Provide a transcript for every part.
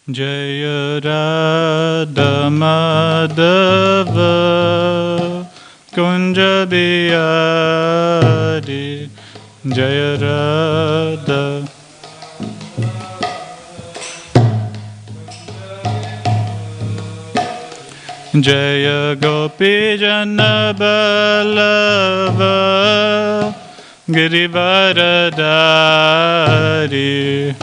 Jaya Radha Madhava Kunja Bihari Jaya Radha Jaya Gopi Jana Ballava Girivaradari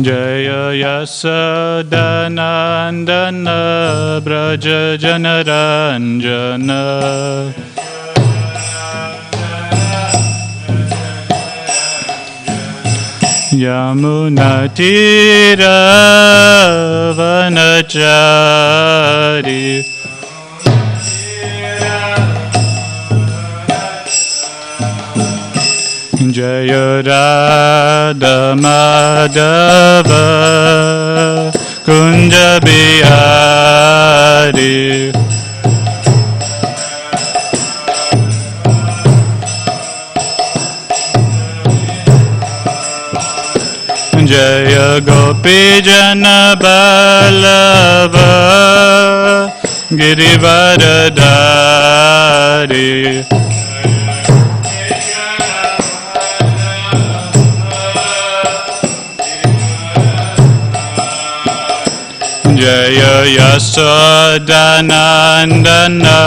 Jaya Yasodanandana Braja Janaranjana Yamuna Tira Vanachari Jaya Radha Madhava Kunja Bihari Jaya Gopi Jana Ballava Girivaradari Jaya Yasodanandana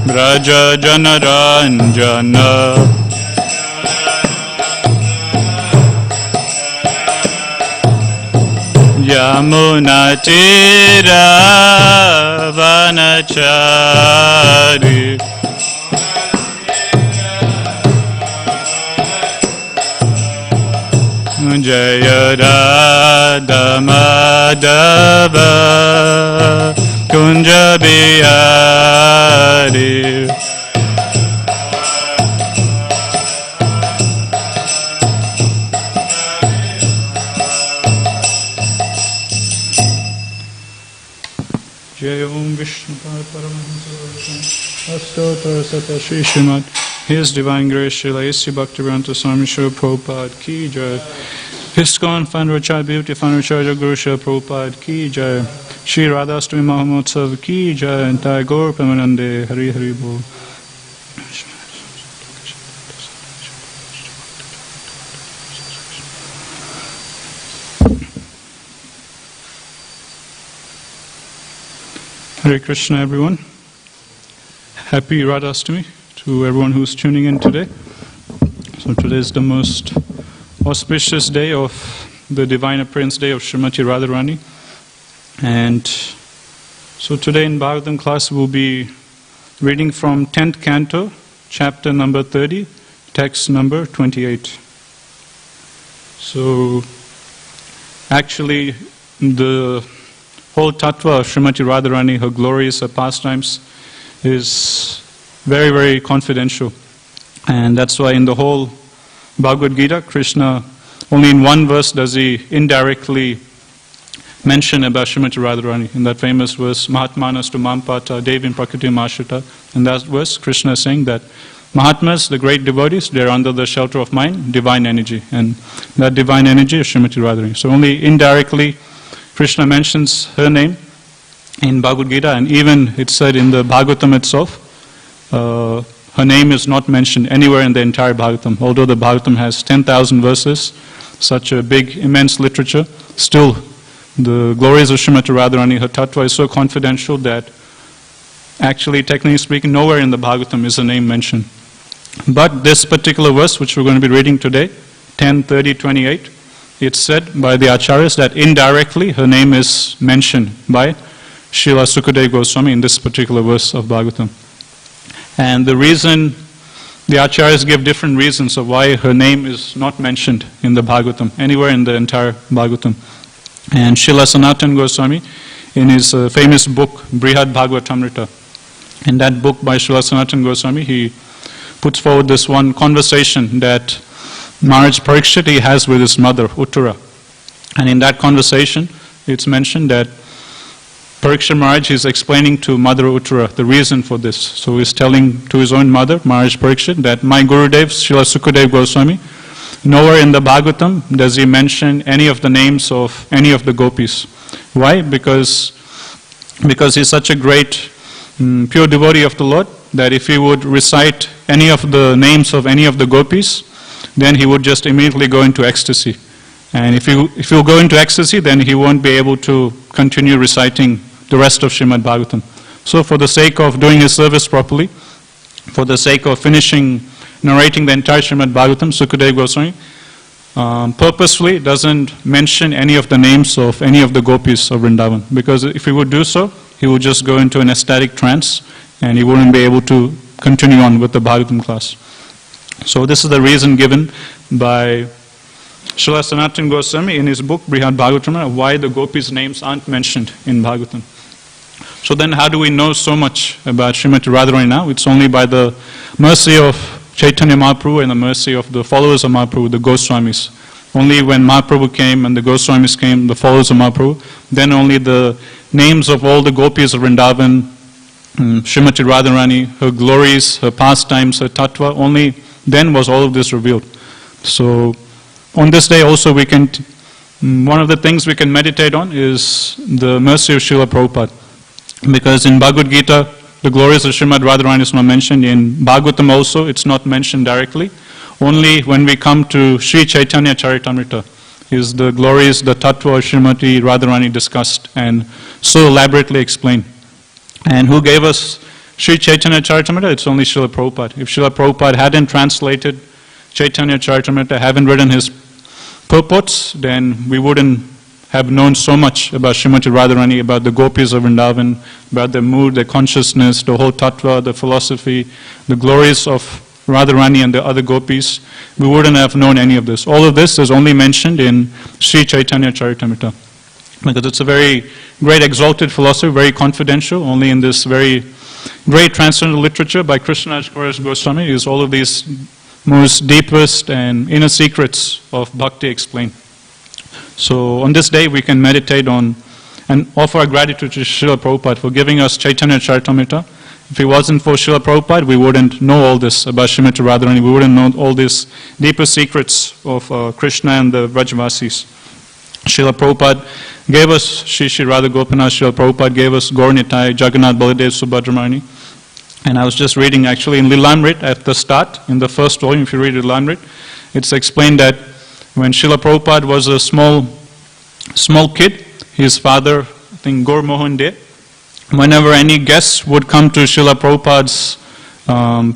Braja Janaranjana Yamuna Tira Vanachari Jaya Radha Madhava Kunja Bihari Jaya Om Vishnu Paramahamsa Astotra Sata Shri Srimad His Divine Grace Srila A.C. Bhaktivedanta Swami Srila Prabhupada Ki Jai ISKCON Founder Child Beauty Founder Charger Guru Srila Prabhupada Ki Jai Shri Radha Ashtami Mahamotsav Ki Jai Entire Gaur Premanande Hari Hari Bol Hare Krishna everyone. Happy Radha Ashtami to everyone who's tuning in today. So today is the most auspicious day of the Divine Appearance Day of Srimati Radharani. And so today in Bhagavatam class we'll be reading from 10th canto, chapter number 30, text number 28. So actually the whole tattva of Srimati Radharani, her glories, her pastimes, is very, very confidential. And that's why in the whole Bhagavad Gita, Krishna, only in one verse does he indirectly mention about Srimati Radharani. In that famous verse, Mahatmanas tu Mampata, Devim Prakriti Mashita. In that verse, Krishna is saying that Mahatmas, the great devotees, they are under the shelter of mine, divine energy. And that divine energy is Srimati Radharani. So only indirectly, Krishna mentions her name in Bhagavad Gita, and even it's said in the Bhagavatam itself, her name is not mentioned anywhere in the entire Bhagavatam. Although the Bhagavatam has 10,000 verses, such a big, immense literature, still the glories of Srimati Radharani, her tattva is so confidential that actually, technically speaking, nowhere in the Bhagavatam is her name mentioned. But this particular verse, which we're going to be reading today, 10:30:28, it's said by the Acharyas that indirectly her name is mentioned by Srila Sukadeva Goswami in this particular verse of Bhagavatam. And the reason, the Acharyas give different reasons of why her name is not mentioned in the Bhagavatam, anywhere in the entire Bhagavatam. And Srila Sanatana Goswami, in his famous book, Brihad Bhagavatamrita. In that book by Srila Sanatana Goswami, he puts forward this one conversation that Maharaj Parikshit he has with his mother, Uttara. And in that conversation, it's mentioned that Parikshit Maharaj is explaining to Mother Uttara the reason for this. So he's telling to his own mother, Maharaj Parikshit, that my Gurudev, Srila Sukadev Goswami, nowhere in the Bhagavatam does he mention any of the names of any of the gopis. Why? Because he's such a great pure devotee of the Lord that if he would recite any of the names of any of the gopis, then he would just immediately go into ecstasy. And if he'll go into ecstasy, then he won't be able to continue reciting the rest of Srimad Bhagavatam. So for the sake of doing his service properly, for the sake of finishing narrating the entire Srimad Bhagavatam, Sukadev Goswami purposefully doesn't mention any of the names of any of the gopis of Vrindavan. Because if he would do so, he would just go into an ecstatic trance and he wouldn't be able to continue on with the Bhagavatam class. So this is the reason given by Srila Sanatana Goswami in his book Brihad Bhagavatamrita why the gopis' names aren't mentioned in Bhagavatam. So then how do we know so much about Srimati Radharani now? It's only by the mercy of Chaitanya Mahaprabhu and the mercy of the followers of Mahaprabhu, the Goswamis. Only when Mahaprabhu came and the Goswamis came, the followers of Mahaprabhu, then only the names of all the gopis of Vrindavan, Srimati Radharani, her glories, her pastimes, her tattva, only then was all of this revealed. So on this day also we can, one of the things we can meditate on is the mercy of Srila Prabhupada. Because in Bhagavad Gita, the glories of Srimad Radharani is not mentioned. In Bhagavatam also, it's not mentioned directly. Only when we come to Sri Chaitanya Charitamrita is the glories, the tattva of Srimati Radharani discussed and so elaborately explained. And who gave us Sri Chaitanya Charitamrita? It's only Srila Prabhupada. If Srila Prabhupada hadn't translated Chaitanya Charitamrita, haven't written his purports, then we wouldn't have known so much about Srimati Radharani, about the gopis of Vrindavan, about their mood, their consciousness, the whole tattva, the philosophy, the glories of Radharani and the other gopis. We wouldn't have known any of this. All of this is only mentioned in Sri Chaitanya Charitamrita. Because it's a very great exalted philosophy, very confidential. Only in this very great transcendental literature by Krishna Goswami is all of these most deepest and inner secrets of bhakti explained. So on this day we can meditate on and offer our gratitude to Srila Prabhupada for giving us Chaitanya Charitamrita. If it wasn't for Srila Prabhupada, we wouldn't know all this about Srimati Radharani. We wouldn't know all these deeper secrets of Krishna and the Vrajavasis. Srila Prabhupada gave us Shri Radha Gopinath. Srila Prabhupada gave us Gaur Nitai, Jagannath Baladev Subhadramani. And I was just reading actually in Lilamrit at the start, in the first volume, if you read Lilamrit, it's explained that when Srila Prabhupada was a small kid, his father, I think Gaur Mohan De, whenever any guests would come to Srila Prabhupada's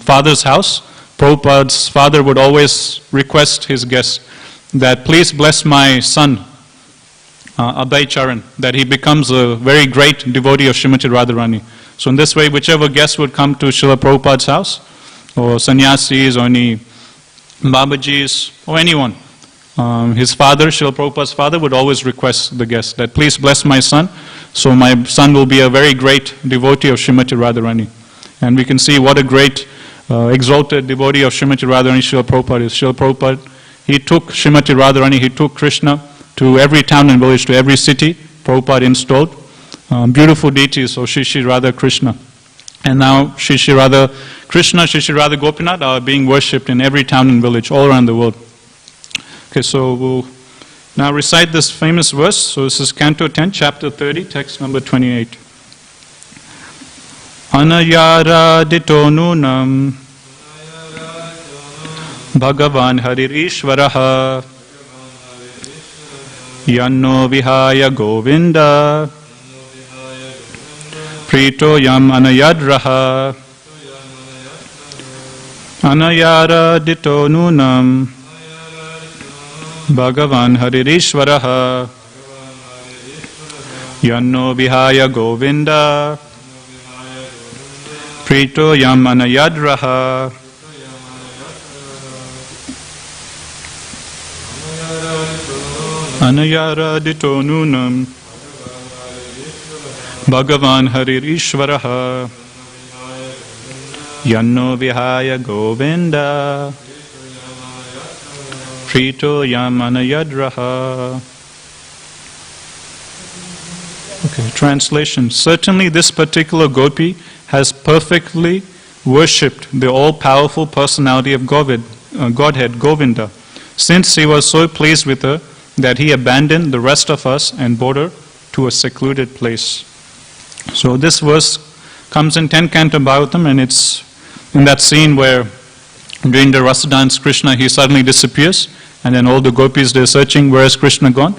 father's house, Prabhupada's father would always request his guests that please bless my son, Abhay Charan, that he becomes a very great devotee of Srimati Radharani. So in this way, whichever guest would come to Srila Prabhupada's house, or sannyasis, or any Babajis, or anyone, his father, Srila Prabhupada's father, would always request the guest that please bless my son, so my son will be a very great devotee of Srimati Radharani. And we can see what a great exalted devotee of Srimati Radharani Srila Prabhupada is. Srila Prabhupada, he took Srimati Radharani, he took Krishna to every town and village, to every city. Prabhupada installed beautiful deities of Shri Radha Krishna. And now Shri Radha Krishna, Shri Radha Gopinath are being worshipped in every town and village all around the world. Okay, so we'll now recite this famous verse. So this is Canto 10, Chapter 30, text number 28. Anayara ditonunam Bhagavan Harir Ishvaraha Yanno Vihaya Govinda Prito Yam Anayadraha Anayara ditonunam Bhagavan Haririshvaraha Yanno Vihaya Govinda Prito Yam Anayadraha Anayara Ditonunam Bhagavan Harir Ishvaraha Yanno Vihaya Govinda Prito Yamana Yadraha. Okay, translation. Certainly this particular gopi has perfectly worshipped the all-powerful personality of Godhead, Govinda, since he was so pleased with her that he abandoned the rest of us and brought her to a secluded place. So this verse comes in 10th canto Bhagavatam, and it's in that scene where during the rasa dance Krishna, he suddenly disappears, and then all the gopis, they're searching, where is Krishna gone?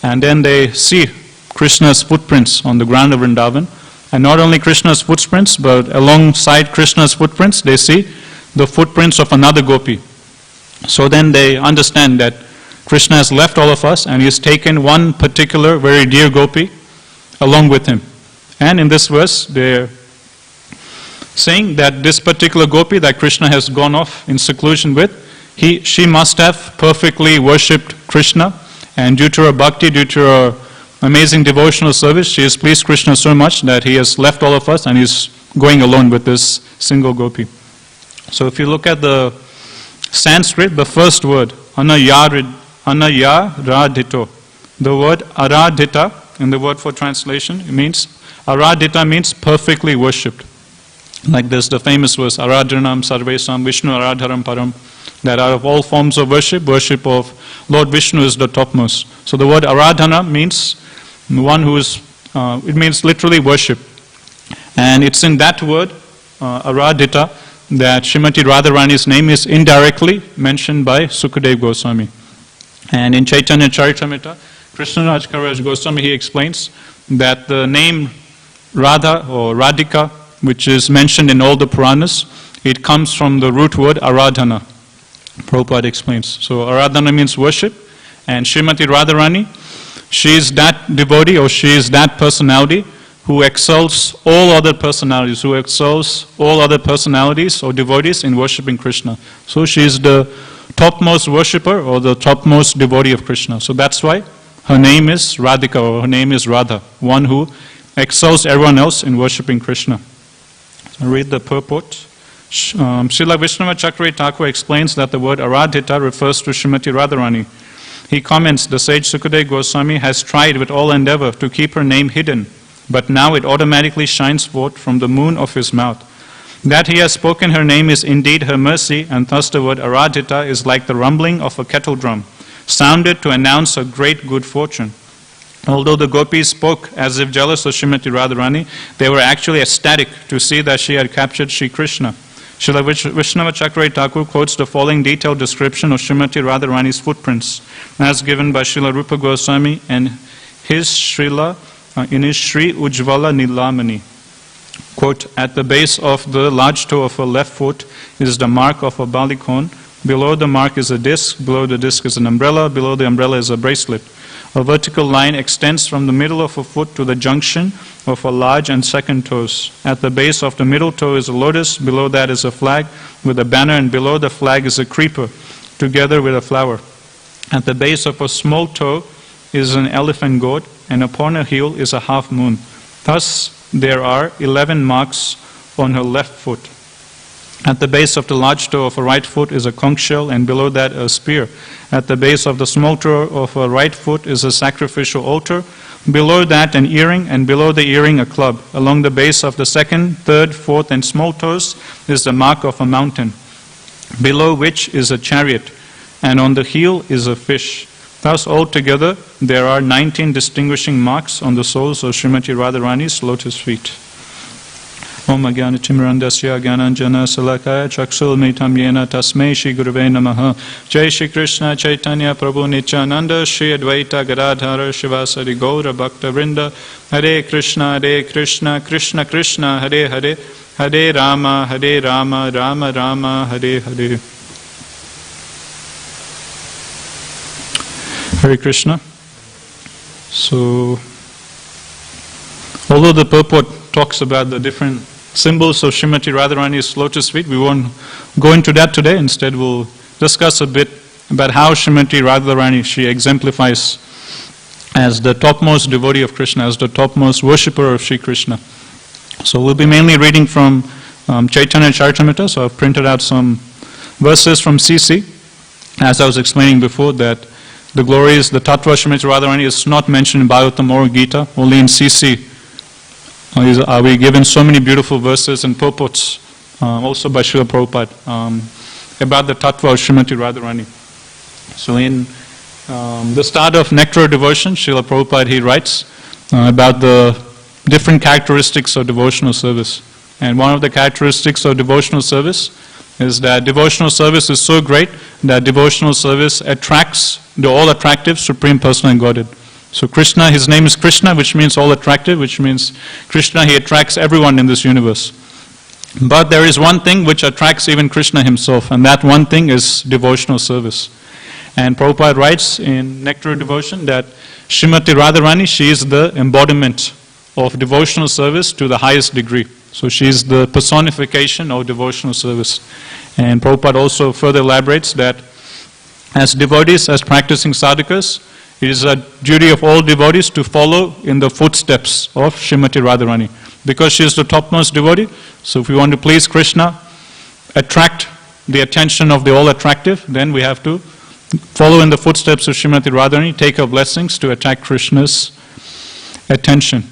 And then they see Krishna's footprints on the ground of Vrindavan. And not only Krishna's footprints, but alongside Krishna's footprints, they see the footprints of another gopi. So then they understand that Krishna has left all of us and he has taken one particular very dear gopi along with him. And in this verse, they're saying that this particular gopi that Krishna has gone off in seclusion with, she must have perfectly worshipped Krishna, and due to her bhakti, due to her amazing devotional service, she has pleased Krishna so much that he has left all of us and he's going alone with this single gopi. So if you look at the Sanskrit, the first word, anayaradhito, the word aradhita, and the word for translation, it means, aradhita means perfectly worshipped. Like this, the famous verse, aradhanam sarvesam Vishnu aradharam param, that out of all forms of worship of Lord Vishnu is the topmost. So the word aradhana means one who is, it means literally worship. And it's in that word, aradhita, that Srimati Radharani's name is indirectly mentioned by Sukadeva Goswami. And in Chaitanya Charitamrita, Krishnaraj Kaviraj Goswami, he explains that the name Radha or Radhika, which is mentioned in all the Puranas, it comes from the root word aradhana. Prabhupada explains. So aradhana means worship, and Srimati Radharani, she is that devotee or she is that personality who excels all other personalities, or devotees in worshipping Krishna. So she is the topmost worshipper or the topmost devotee of Krishna. So that's why her name is Radhika, or her name is Radha, one who excels everyone else in worshipping Krishna. So read the purport. Srila Vishnava Chakravarti Thakur explains that the word aradhita refers to Srimati Radharani. He comments, the sage Sukadeva Goswami has tried with all endeavor to keep her name hidden, but now it automatically shines forth from the moon of his mouth. That he has spoken her name is indeed her mercy, and thus the word aradhita is like the rumbling of a kettle drum, sounded to announce a great good fortune. Although the gopis spoke as if jealous of Srimati Radharani, they were actually ecstatic to see that she had captured Sri Krishna. Srila Vishnava Chakravarti Thakur quotes the following detailed description of Srimati Radharani's footprints, as given by Srila Rupa Goswami and his Srila in his Sri Ujjvala Nilamani. Quote, at the base of the large toe of her left foot is the mark of a balikon. Below the mark is a disc. Below the disc is an umbrella. Below the umbrella is a bracelet. A vertical line extends from the middle of a foot to the junction of a large and second toes. At the base of the middle toe is a lotus. Below that is a flag with a banner, and below the flag is a creeper, together with a flower. At the base of a small toe is an elephant goat, and upon her heel is a half moon. Thus, there are 11 marks on her left foot. At the base of the large toe of her right foot is a conch shell, and below that a spear. At the base of the small toe of her right foot is a sacrificial altar. Below that an earring, and below the earring a club. Along the base of the second, third, fourth, and small toes is the mark of a mountain, below which is a chariot, and on the heel is a fish. Thus altogether there are 19 distinguishing marks on the soles of Srimati Radharani's lotus feet. Om Agyana Timirandasya Gyananjana Salakaya Chaksul Mitam Yena Tasmei Shri Gurave Namaha. Jai Shri Krishna Chaitanya Prabhu Nityananda Shri Advaita Gadadhara Shivasari Gaura Bhakta Vrinda. Hare Krishna Krishna Krishna Hare Hare Hare Rama Rama Rama Hare Hare. Hare Krishna. So, although the purport talks about the different symbols of Srimati Radharani's lotus feet, we won't go into that today. Instead, we'll discuss a bit about how Srimati Radharani, she exemplifies as the topmost devotee of Krishna, as the topmost worshipper of Sri Krishna. So we'll be mainly reading from Chaitanya Charitamrita. So I've printed out some verses from CC. As I was explaining before, that the glories, the Tattva Srimati Radharani is not mentioned in Bhagavatam or Gita, only in CC are we given so many beautiful verses and purports, also by Srila Prabhupada, about the Tattva of Srimati Radharani. So in the start of Nectar of Devotion, Srila Prabhupada, he writes about the different characteristics of devotional service. And one of the characteristics of devotional service is that devotional service is so great that devotional service attracts the all-attractive Supreme Personal Godhead. So Krishna, his name is Krishna, which means all-attractive, which means Krishna, he attracts everyone in this universe. But there is one thing which attracts even Krishna himself, and that one thing is devotional service. And Prabhupada writes in Nectar of Devotion that Srimati Radharani, she is the embodiment of devotional service to the highest degree. So she is the personification of devotional service. And Prabhupada also further elaborates that as devotees, as practicing sadhakas, it is a duty of all devotees to follow in the footsteps of Srimati Radharani. Because she is the topmost devotee, so if we want to please Krishna, attract the attention of the all-attractive, then we have to follow in the footsteps of Srimati Radharani, take her blessings to attract Krishna's attention.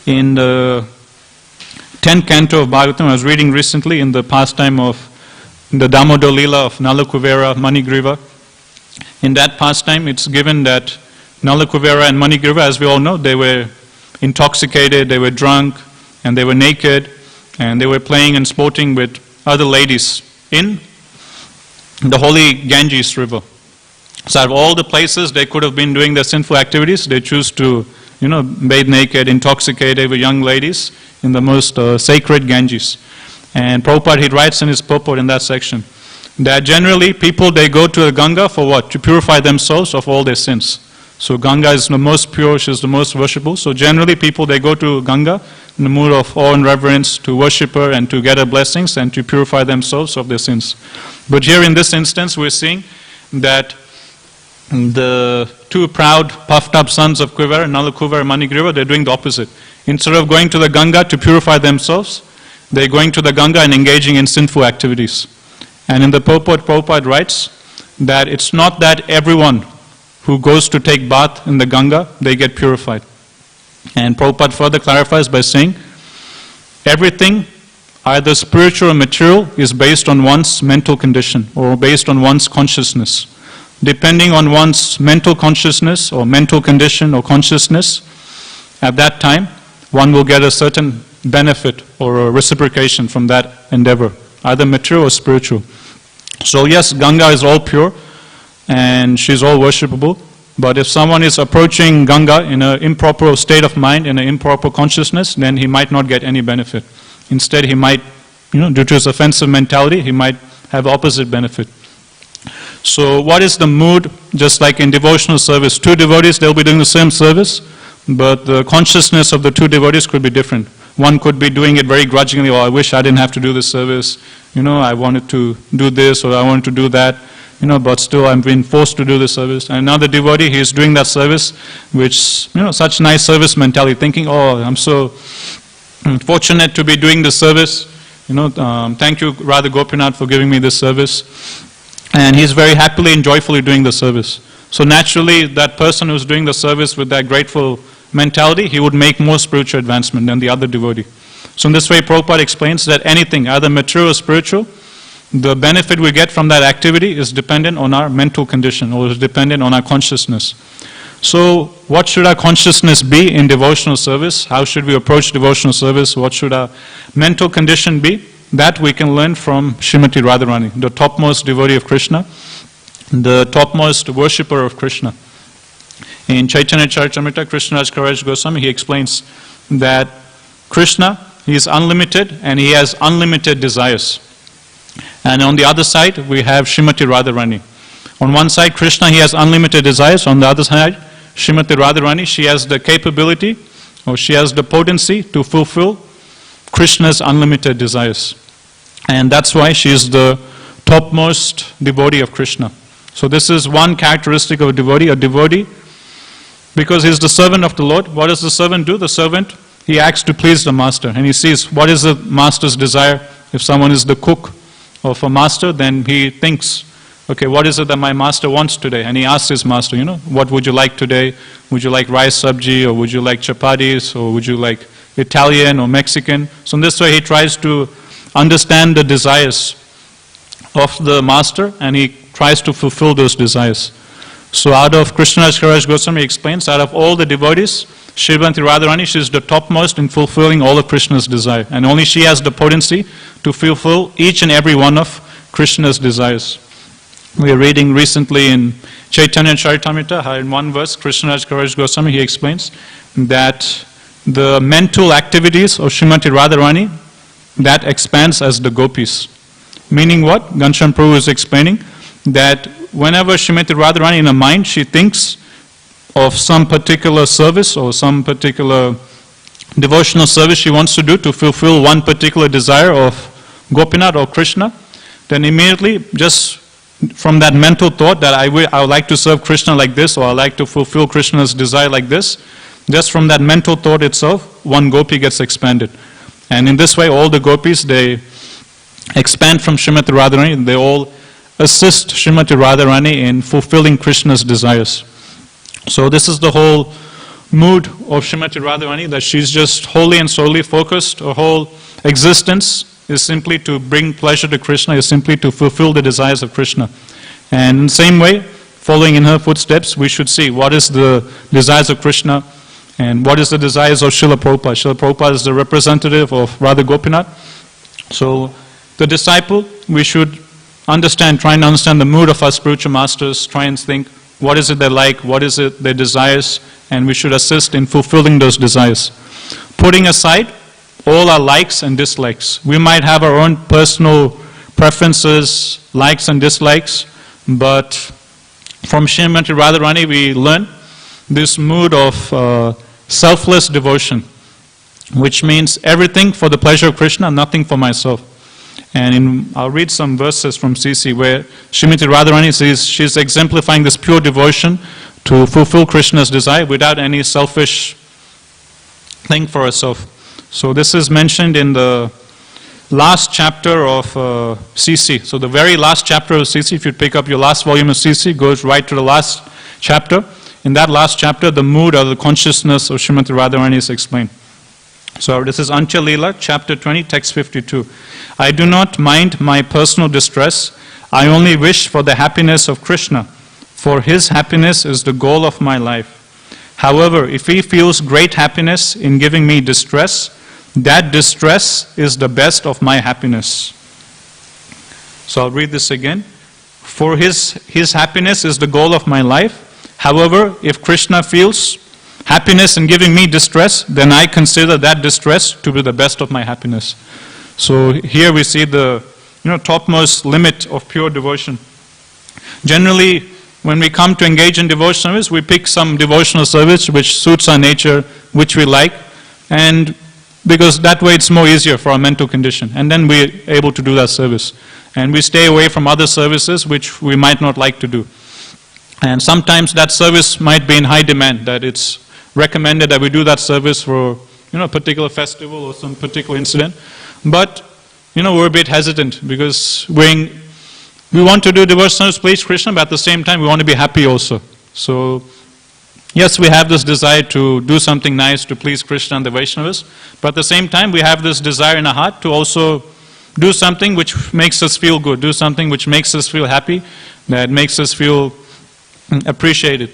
In the 10th canto of Bhagavatam, I was reading recently in the pastime of the Damodar Leela of Nalakuvera, Manigriva. In that pastime, it's given that Nalakuvera and Manigriva, as we all know, they were intoxicated, they were drunk, and they were naked, and they were playing and sporting with other ladies in the holy Ganges river. So out of all the places they could have been doing their sinful activities, they choose to, bathe naked, intoxicated with young ladies in the most sacred Ganges. And Prabhupada, he writes in his purport in that section, that generally people, they go to the Ganga for what? To purify themselves of all their sins. So Ganga is the most pure, she is the most worshipful. So generally people, they go to Ganga in the mood of awe and reverence to worship her and to get her blessings and to purify themselves of their sins. But here in this instance, we're seeing that the two proud, puffed up sons of Kuvera, Nalakuvera and Manigriva, they're doing the opposite. Instead of going to the Ganga to purify themselves, they're going to the Ganga and engaging in sinful activities. And in the purport, Prabhupada writes that it's not that everyone who goes to take bath in the Ganga, they get purified. And Prabhupada further clarifies by saying, everything, either spiritual or material, is based on one's mental condition or based on one's consciousness. Depending on one's mental consciousness or mental condition or consciousness, at that time, one will get a certain benefit or a reciprocation from that endeavor, either material or spiritual. So yes, Ganga is all pure and she's all worshipable, but if someone is approaching Ganga in an improper state of mind, in an improper consciousness, then he might not get any benefit. Instead, he might, due to his offensive mentality, he might have opposite benefit. So what is the mood? Just like in devotional service, two devotees, they'll be doing the same service, but the consciousness of the two devotees could be different. One could be doing it very grudgingly, I wish I didn't have to do this service, I wanted to do this or I wanted to do that, but still I'm being forced to do this service. And another devotee, he is doing that service, which, such nice service mentality, thinking, I'm so fortunate to be doing this service, thank you Radha Gopinath for giving me this service. And he's very happily and joyfully doing the service. So naturally, that person who's doing the service with that grateful mentality, he would make more spiritual advancement than the other devotee. So in this way, Prabhupada explains that anything, either material or spiritual, the benefit we get from that activity is dependent on our mental condition or is dependent on our consciousness. So what should our consciousness be in devotional service? How should we approach devotional service? What should our mental condition be? That we can learn from Srimati Radharani, the topmost devotee of Krishna, the topmost worshipper of Krishna. In Chaitanya Charitamrita, Krishnaraj Kaviraj Goswami, he explains that Krishna, he is unlimited and he has unlimited desires. And on the other side, we have Srimati Radharani. On one side, Krishna, he has unlimited desires. On the other side, Srimati Radharani, she has the capability or she has the potency to fulfill Krishna's unlimited desires. And that's why she is the topmost devotee of Krishna. So this is one characteristic of a devotee. A devotee, because he's the servant of the Lord. What does the servant do? The servant, he acts to please the master, and he sees what is the master's desire. If someone is the cook of a master, then he thinks, okay, what is it that my master wants today? And he asks his master, what would you like today? Would you like rice sabji, or would you like chapatis, or would you like Italian or Mexican? So in this way he tries to understand the desires of the master, and he tries to fulfill those desires. So out of Krishnadas Kaviraj Goswami explains, out of all the devotees, Srimati Radharani, she is the topmost in fulfilling all of Krishna's desire. And only she has the potency to fulfill each and every one of Krishna's desires. We are reading recently in Chaitanya Charitamrita, how in one verse, Krishnadas Kaviraj Goswami, he explains that the mental activities of Srimati Radharani, that expands as the gopis. Meaning what? Ghanshyam Prabhu is explaining that whenever Srimati Radharani in her mind, she thinks of some particular service or some particular devotional service she wants to do to fulfill one particular desire of Gopinath or Krishna, then immediately just from that mental thought that I would like to serve Krishna like this, or I like to fulfill Krishna's desire like this, just from that mental thought itself, one gopi gets expanded. And in this way, all the gopis, they expand from Srimati Radharani, and they all assist Srimati Radharani in fulfilling Krishna's desires. So this is the whole mood of Srimati Radharani, that she's just wholly and solely focused. Her whole existence is simply to bring pleasure to Krishna, is simply to fulfill the desires of Krishna. And in the same way, following in her footsteps, we should see what is the desires of Krishna and what is the desires of Srila Prabhupada. Srila Prabhupada is the representative of Radha Gopinath. So the disciple, we should understand, try and understand the mood of our spiritual masters, try and think what is it they like, what is it their desires, and we should assist in fulfilling those desires. Putting aside all our likes and dislikes. We might have our own personal preferences, likes and dislikes, but from Srimati Radharani we learn this mood of selfless devotion, which means everything for the pleasure of Krishna, nothing for myself. And I'll read some verses from CC where Srimati Radharani says she's exemplifying this pure devotion to fulfill Krishna's desire without any selfish thing for herself. So this is mentioned in the last chapter of CC. So the very last chapter of CC, if you pick up your last volume of CC, goes right to the last chapter. In that last chapter, the mood or the consciousness of Srimati Radharani is explained. So this is Antya Leela, chapter 20, text 52. I do not mind my personal distress. I only wish for the happiness of Krishna, for his happiness is the goal of my life. However, if he feels great happiness in giving me distress, that distress is the best of my happiness. So I'll read this again. For his happiness is the goal of my life. However, if Krishna feels happiness in giving me distress, then I consider that distress to be the best of my happiness. So here we see the topmost limit of pure devotion. Generally, when we come to engage in devotional service, we pick some devotional service which suits our nature, which we like, and because that way it's more easier for our mental condition, and then we're able to do that service. And we stay away from other services which we might not like to do. And sometimes that service might be in high demand, that it's recommended that we do that service for a particular festival or some particular incident. But we're a bit hesitant because we want to do devotional to please Krishna, but at the same time we want to be happy also. So yes, we have this desire to do something nice to please Krishna and the Vaishnavas, but at the same time we have this desire in our heart to also do something which makes us feel good, do something which makes us feel happy, that makes us feel appreciated.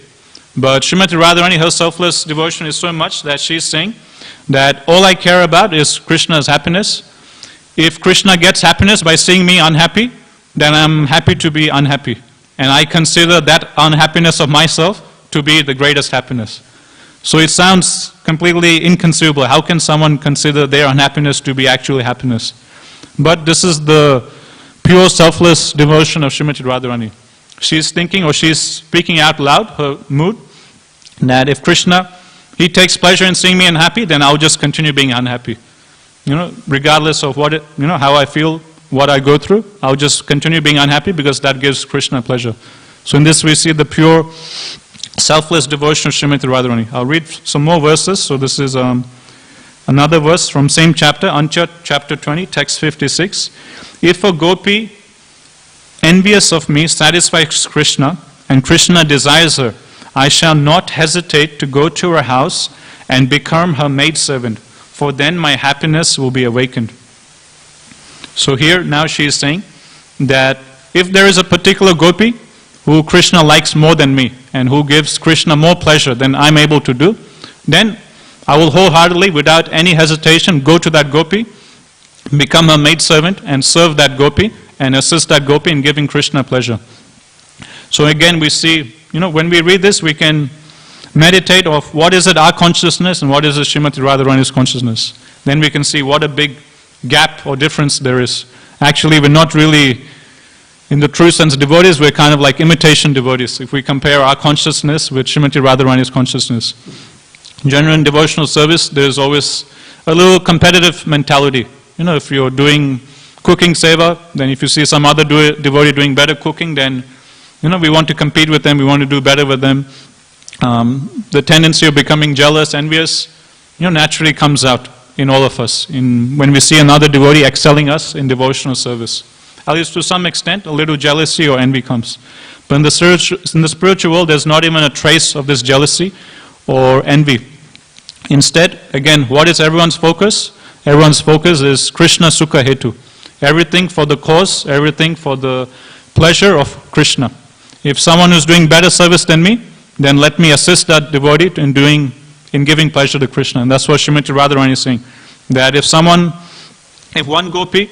But Srimati Radharani, her selfless devotion is so much that she's saying that all I care about is Krishna's happiness. If Krishna gets happiness by seeing me unhappy, then I'm happy to be unhappy. And I consider that unhappiness of myself to be the greatest happiness. So it sounds completely inconceivable. How can someone consider their unhappiness to be actually happiness? But this is the pure selfless devotion of Srimati Radharani. She's thinking, or she's speaking out loud, her mood, that if Krishna, he takes pleasure in seeing me unhappy, then I'll just continue being unhappy. Regardless of what how I feel, what I go through, I'll just continue being unhappy because that gives Krishna pleasure. So in this we see the pure Selfless Devotion of Srimati Radharani. I'll read some more verses. So this is another verse from same chapter, Untitled Chapter 20, text 56. If a gopi envious of me satisfies Krishna, and Krishna desires her, I shall not hesitate to go to her house and become her maidservant, for then my happiness will be awakened. So here now she is saying that if there is a particular gopi who Krishna likes more than me and who gives Krishna more pleasure than I'm able to do, then I will wholeheartedly, without any hesitation, go to that gopi, become her maidservant and serve that gopi and assist that gopi in giving Krishna pleasure. So again we see, when we read this, we can meditate of what is it our consciousness and what is it Srimati Radharani's consciousness. Then we can see what a big gap or difference there is. Actually, we're not really, in the true sense, devotees. We're kind of like imitation devotees if we compare our consciousness with Srimati Radharani's consciousness. Generally in devotional service, there's always a little competitive mentality. If you're doing cooking seva, then if you see some other devotee doing better cooking, then we want to compete with them, we want to do better with them. The tendency of becoming jealous, envious, naturally comes out in all of us when we see another devotee excelling us in devotional service. At least to some extent, a little jealousy or envy comes. But in the spiritual world, there's not even a trace of this jealousy or envy. Instead, again, what is everyone's focus? Everyone's focus is Krishna Sukha Hetu. Everything for the cause, everything for the pleasure of Krishna. If someone is doing better service than me, then let me assist that devotee in giving pleasure to Krishna. And that's what Srimati Radharani is saying. That if one gopi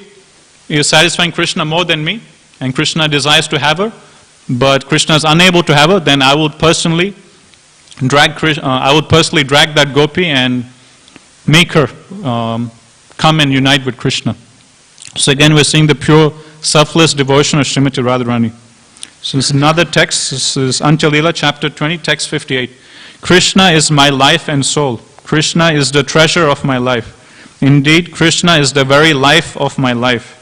is satisfying Krishna more than me, and Krishna desires to have her, but Krishna is unable to have her, then I would personally drag that gopi and make her come and unite with Krishna. So again, we're seeing the pure, selfless devotion of Srimati Radharani. So this is another text. This is Untitled Chapter 20, text 58. Krishna is my life and soul. Krishna is the treasure of my life. Indeed, Krishna is the very life of my life.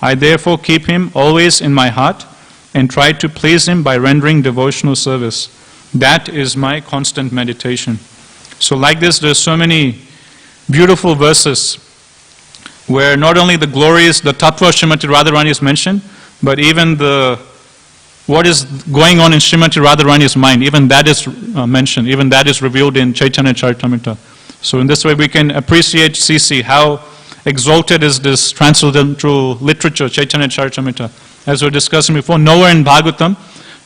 I therefore keep him always in my heart and try to please him by rendering devotional service. That is my constant meditation. So like this, there's so many beautiful verses where not only the glories, the tattva of Srimati Radharani is mentioned, but even what is going on in Srimati Radharani's mind, even that is mentioned, even that is revealed in Chaitanya Charitamrita. So in this way we can appreciate CC, how exalted is this transcendental literature, Chaitanya Charitamrita. As we were discussing before, nowhere in Bhagavatam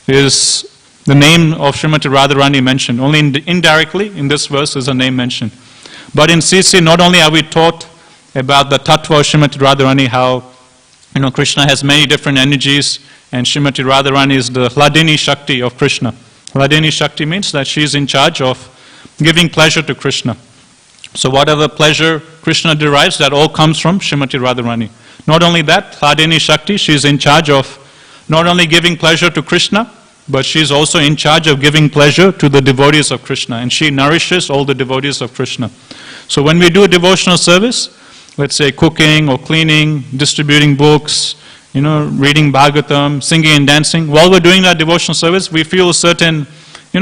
is the name of Srimati Radharani mentioned. Only indirectly in this verse is a name mentioned. But in CC, not only are we taught about the tattva of Srimati Radharani, how Krishna has many different energies, and Srimati Radharani is the Hladini Shakti of Krishna. Hladini Shakti means that she is in charge of giving pleasure to Krishna. So whatever pleasure Krishna derives, that all comes from Srimati Radharani. Not only that, Hladini Shakti, she is in charge of not only giving pleasure to Krishna, but she is also in charge of giving pleasure to the devotees of Krishna, and she nourishes all the devotees of Krishna. So when we do a devotional service, let's say cooking or cleaning, distributing books, reading Bhagavatam, singing and dancing, while we're doing that devotional service, we feel a certain,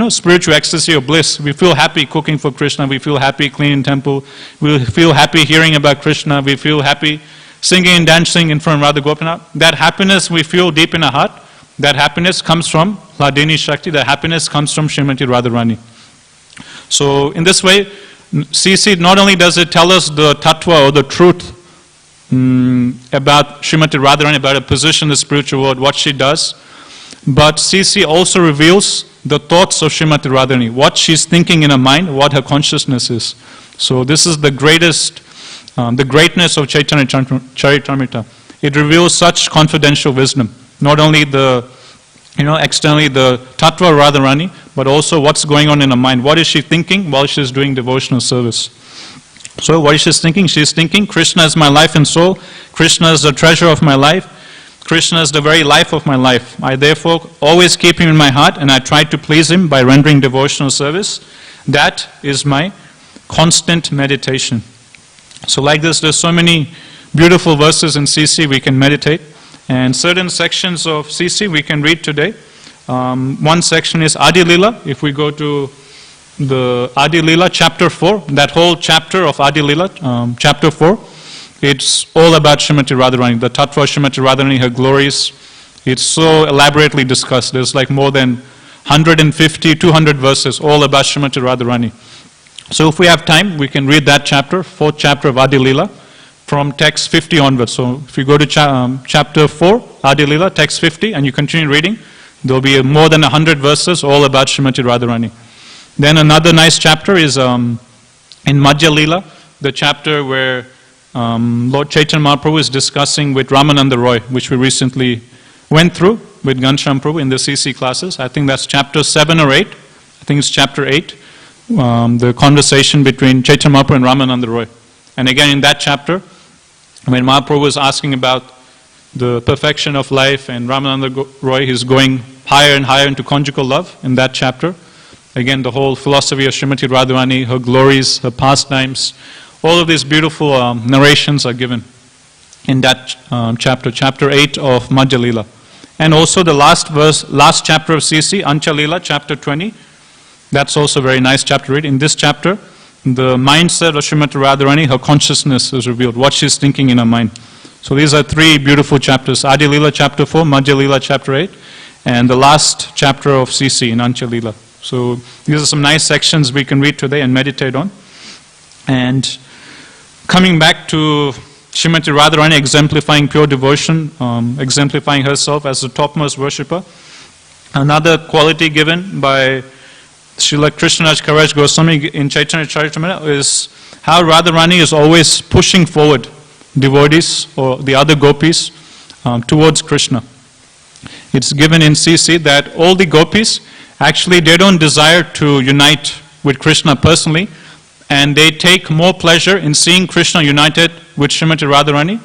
spiritual ecstasy or bliss. We feel happy cooking for Krishna, we feel happy cleaning temple, we feel happy hearing about Krishna, we feel happy singing and dancing in front of Radha Gopinath. That happiness we feel deep in our heart, that happiness comes from Hladini Shakti, that happiness comes from Srimati Radharani. So in this way, CC, not only does it tell us the tattva or the truth about Srimati Radharani, about her position in the spiritual world, what she does, but CC also reveals the thoughts of Srimati Radharani, what she's thinking in her mind, what her consciousness is. So this is the greatness of Chaitanya Charitamrita. It reveals such confidential wisdom, not only externally the tattva of Radharani, but also what's going on in her mind. What is she thinking while she's doing devotional service? So what is she thinking? She's thinking, Krishna is my life and soul. Krishna is the treasure of my life. Krishna is the very life of my life. I therefore always keep him in my heart, and I try to please him by rendering devotional service. That is my constant meditation. So like this, there's so many beautiful verses in CC we can meditate. And certain sections of CC we can read today. One section is Adi Lila. If we go to the Adi Lila, chapter 4, that whole chapter of Adi Lila, chapter 4, it's all about Srimati Radharani, the Tattva of Srimati Radharani, her glories. It's so elaborately discussed. There's like more than 150, 200 verses all about Srimati Radharani. So if we have time, we can read that chapter, 4th chapter of Adi Lila, from text 50 onwards. So if you go to chapter 4, Adi Lila, text 50, and you continue reading, there will be more than 100 verses all about Srimati Radharani. Then another nice chapter is in Madhya Lila, the chapter where Lord Chaitanya Mahaprabhu is discussing with Ramananda Roy, which we recently went through with Ghanshyam Prabhu in the CC classes. I think that's chapter 7 or 8. I think it's chapter 8, the conversation between Chaitanya Mahaprabhu and Ramananda Roy. And again in that chapter, when Mahaprabhu was asking about the perfection of life and Ramananda Roy is going higher and higher into conjugal love in that chapter. Again, the whole philosophy of Srimati Radharani, her glories, her pastimes, all of these beautiful narrations are given in that chapter, chapter 8 of Madhya Lila. And also the last chapter of CC, Ancha Lila, chapter 20. That's also a very nice chapter to read. In this chapter, the mindset of Srimati Radharani, her consciousness is revealed, what she's thinking in her mind. So these are 3 beautiful chapters, Adi Lila chapter 4, Madhya Lila chapter 8, and the last chapter of CC in Ancha Lila. So these are some nice sections we can read today and meditate on. And coming back to Srimati Radharani exemplifying pure devotion, exemplifying herself as the topmost worshipper. Another quality given by Srila Krishnaraj Kaviraj Goswami in Chaitanya Charitamrita is how Radharani is always pushing forward devotees or the other gopis towards Krishna. It's given in CC that all the gopis, actually they don't desire to unite with Krishna personally, and they take more pleasure in seeing Krishna united with Srimati Radharani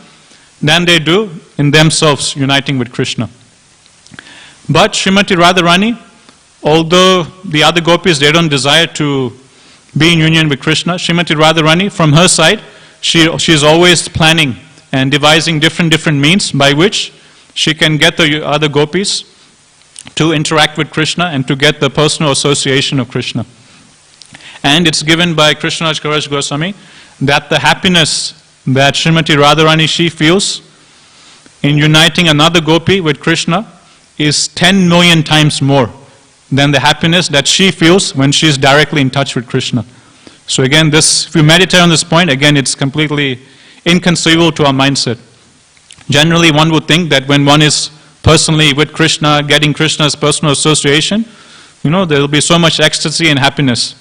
than they do in themselves uniting with Krishna. But Srimati Radharani, although the other gopis, they don't desire to be in union with Krishna, Srimati Radharani, from her side, she's always planning and devising different means by which she can get the other gopis to interact with Krishna and to get the personal association of Krishna. And it's given by Krishnaraj Kaviraj Goswami that the happiness that Srimati Radharani she feels in uniting another gopi with Krishna is 10 million times more than the happiness that she feels when she is directly in touch with Krishna. So again, this, if you meditate on this point, again it's completely inconceivable to our mindset. Generally one would think that when one is personally with Krishna, getting Krishna's personal association, there will be so much ecstasy and happiness.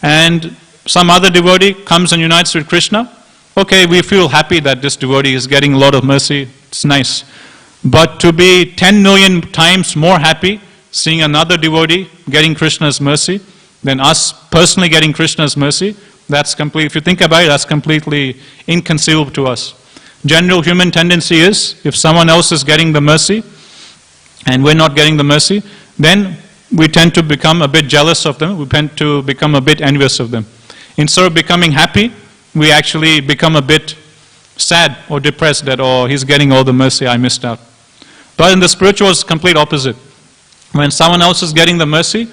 And some other devotee comes and unites with Krishna, okay, we feel happy that this devotee is getting a lot of mercy, it's nice. But to be 10 million times more happy seeing another devotee getting Krishna's mercy than us personally getting Krishna's mercy, that's completely, if you think about it, that's completely inconceivable to us. General human tendency is, if someone else is getting the mercy and we're not getting the mercy, then we tend to become a bit jealous of them, we tend to become a bit envious of them. Instead of becoming happy, we actually become a bit sad or depressed that, oh, he's getting all the mercy, I missed out. But in the spiritual, it's complete opposite. When someone else is getting the mercy,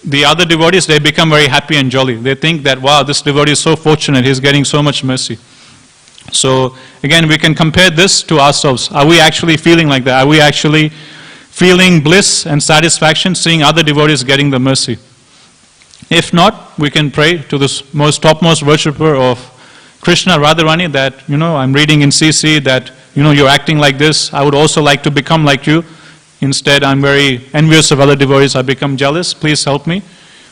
the other devotees, they become very happy and jolly. They think that, wow, this devotee is so fortunate, he's getting so much mercy. So again, we can compare this to ourselves. Are we actually feeling like that? Are we actually feeling bliss and satisfaction seeing other devotees getting the mercy? If not, we can pray to this topmost worshipper of Krishna, Radharani, that, I'm reading in CC that, you're acting like this, I would also like to become like you. Instead, I'm very envious of other devotees, I become jealous, please help me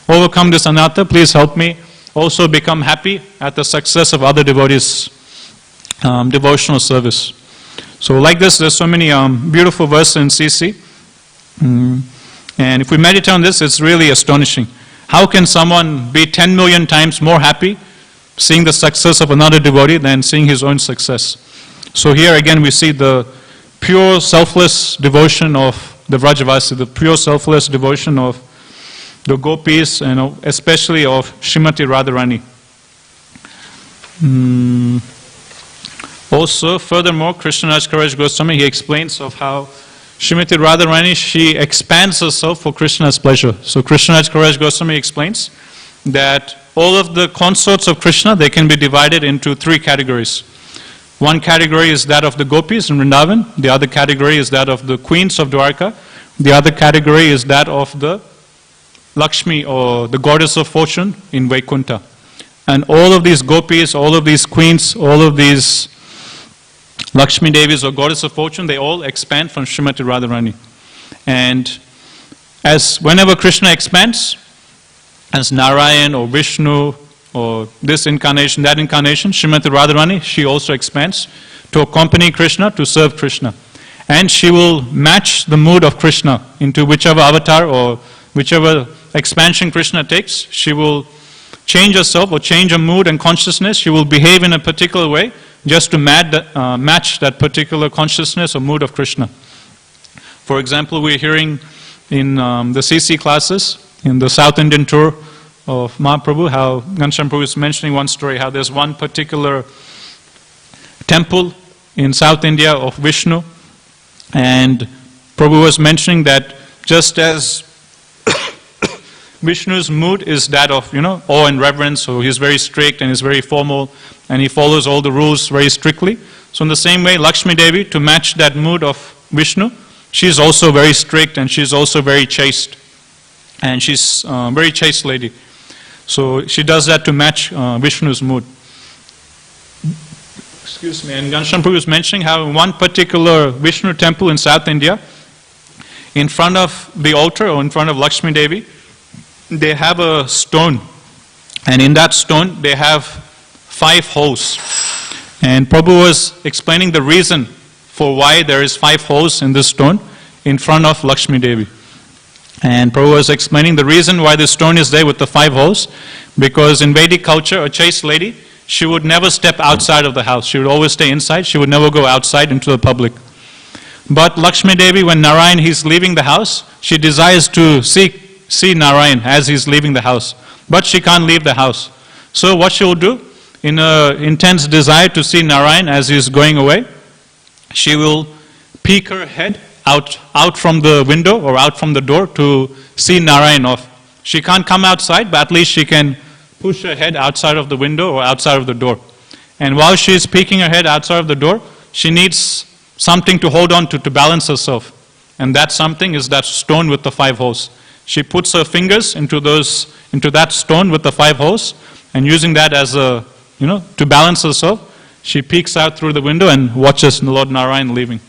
overcome this anatta, please help me also become happy at the success of other devotees' devotional service. So like this, there's so many beautiful verses in CC. And if we meditate on this, it's really astonishing. How can someone be 10 million times more happy seeing the success of another devotee than seeing his own success? So here again we see the pure selfless devotion of the Vrajavasi, the pure selfless devotion of the gopis and especially of Srimati Radharani. Also, furthermore, Krishnaraj Kaviraj Goswami, he explains of how Srimati Radharani, she expands herself for Krishna's pleasure. So Krishnaraj Kaviraj Goswami explains that all of the consorts of Krishna, they can be divided into three categories. One category is that of the gopis in Vrindavan, the other category is that of the queens of Dwarka, the other category is that of the Lakshmi or the goddess of fortune in Vaikuntha. And all of these gopis, all of these queens, all of these Lakshmi Devis or goddess of fortune, they all expand from Srimati Radharani. And as whenever Krishna expands, as Narayan or Vishnu or this incarnation, that incarnation, Srimati Radharani, she also expands to accompany Krishna, to serve Krishna. And she will match the mood of Krishna into whichever avatar or whichever expansion Krishna takes. She will change herself or change her mood and consciousness. She will behave in a particular way just to match that particular consciousness or mood of Krishna. For example, we're hearing in the CC classes, in the South Indian tour of Mahaprabhu, how Ghanshyam Prabhu is mentioning one story, how there's one particular temple in South India of Vishnu, and Prabhu was mentioning that just as Vishnu's mood is that of, awe and reverence, so he's very strict and he's very formal and he follows all the rules very strictly. So in the same way, Lakshmi Devi, to match that mood of Vishnu, she's also very strict and she's also very chaste. And she's a very chaste lady. So she does that to match Vishnu's mood. Excuse me, and Ghanshyam Prabhu was mentioning how in one particular Vishnu temple in South India, in front of the altar or in front of Lakshmi Devi, they have a stone, and in that stone they have 5 holes. And Prabhu was explaining the reason for why there is 5 holes in this stone in front of Lakshmi Devi. And Prabhu was explaining the reason why the stone is there with the 5 holes, because in Vedic culture, a chaste lady, she would never step outside of the house. She would always stay inside. She would never go outside into the public. But Lakshmi Devi, when Narayan he's leaving the house, she desires to see Narayan as he's leaving the house. But she can't leave the house. So what she will do, in an intense desire to see Narayan as he's going away, she will peek her head out from the window or out from the door to see Narayan off. She can't come outside, but at least she can push her head outside of the window or outside of the door. And while she is peeking her head outside of the door, she needs something to hold on to balance herself. And that something is that stone with the 5 holes. She puts her fingers into that stone with the 5 holes, and using that as to balance herself, she peeks out through the window and watches Lord Narayan leaving.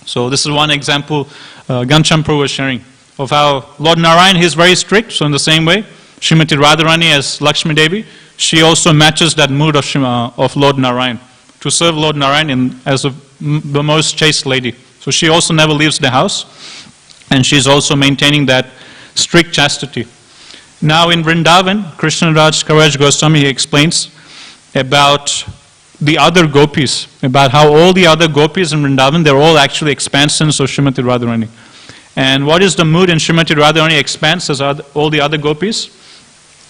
So this is one example Ghanshyam Prabhu was sharing of how Lord Narayan, he is very strict. So in the same way, Srimati Radharani as Lakshmi Devi, she also matches that mood of Lord Narayan, to serve Lord Narayan as the most chaste lady. So she also never leaves the house, and she's also maintaining that strict chastity. Now in Vrindavan, Krishnaraj Kaviraj Goswami, he explains about the other gopis, about how all the other gopis in Vrindavan, they're all actually expansions of Srimati Radharani. And what is the mood in Srimati Radharani expanse as all the other gopis?